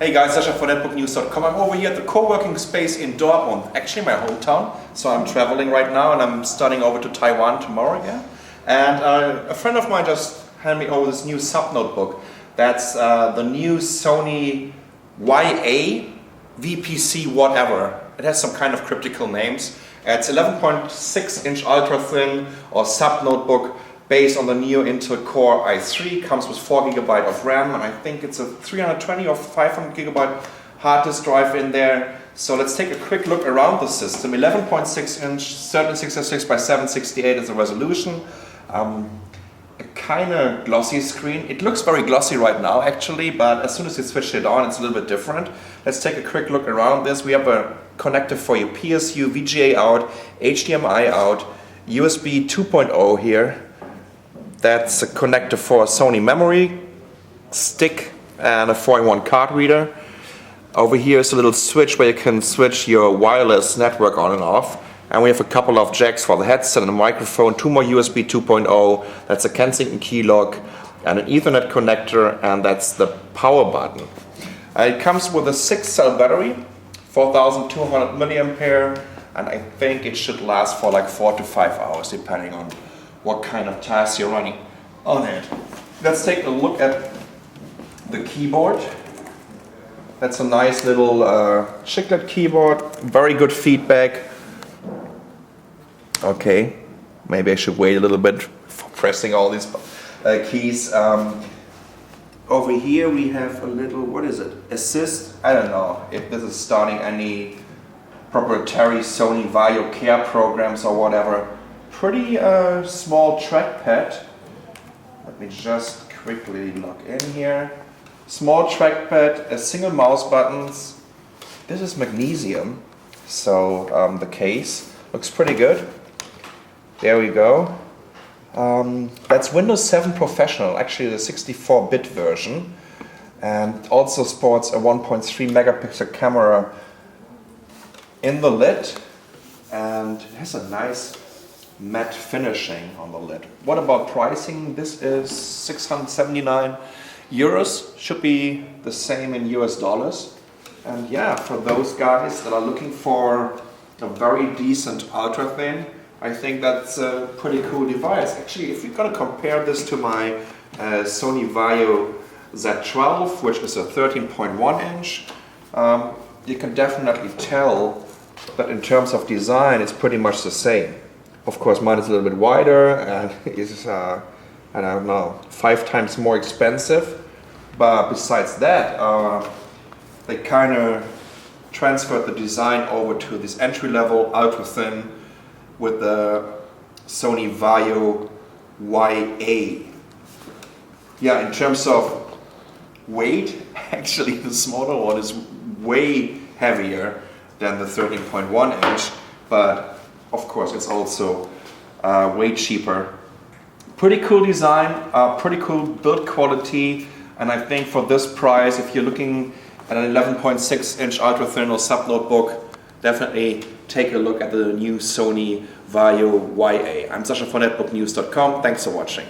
Hey guys, Sasha from netbooknews.com. I'm over here at the co-working space in Dortmund, actually my hometown. So I'm traveling right now and I'm starting over to Taiwan tomorrow again. And a friend of mine just handed me over this new sub notebook. That's the new Sony VA VPC whatever. It has some kind of cryptical names. It's 11.6 inch ultra thin or sub notebook based on the new Intel Core i3, comes with 4 GB of RAM, and I think it's a 320 or 500 GB hard disk drive in there. So let's take a quick look around the system. 11.6 inch, 1366 by 768 is the resolution. A kind of glossy screen. It looks very glossy right now actually, but as soon as you switch it on, it's a little bit different. Let's take a quick look around this. We have a connector for your PSU, VGA out, HDMI out, USB 2.0 here. That's a connector for a Sony memory stick and a 4-in-1 card reader. Over here is a little switch where you can switch your wireless network on and off. And we have a couple of jacks for the headset and a microphone, 2 more USB 2.0, that's a Kensington key lock, and an Ethernet connector, and that's the power button. It comes with a 6-cell battery, 4200 milliampere, and I think it should last for like 4 to 5 hours depending on what kind of tasks you're running on it. Let's take a look at the keyboard. That's a nice little chiclet keyboard, very good feedback. Okay, maybe I should wait a little bit for pressing all these keys. Over here we have a little, what is it? Assist? I don't know if this is starting any proprietary Sony Vaio care programs or whatever. Pretty small trackpad. Let me just quickly log in here. Small trackpad, a single mouse buttons. This is magnesium, so the case looks pretty good. There we go. That's Windows 7 Professional, actually the 64-bit version, and also sports a 1.3 megapixel camera in the lid, and it has a nice matte finishing on the lid. What about pricing? This is 679 euros, should be the same in US dollars. And yeah, for those guys that are looking for a very decent ultra thin, I think that's a pretty cool device. Actually, if you're gonna compare this to my Sony Vaio Z12, which is a 13.1 inch, you can definitely tell that in terms of design, it's pretty much the same. Of course, mine is a little bit wider and is, I don't know, 5 times more expensive. But besides that, they kind of transferred the design over to this entry-level, ultra-thin with the Sony Vaio YA. Yeah, in terms of weight, actually the smaller one is way heavier than the 13.1 inch, but of course, it's also way cheaper. Pretty cool design, pretty cool build quality, and I think for this price, if you're looking at an 11.6 inch ultra thin or sub notebook, definitely take a look at the new Sony Vaio YA. I'm Sasha from netbooknews.com. Thanks for watching.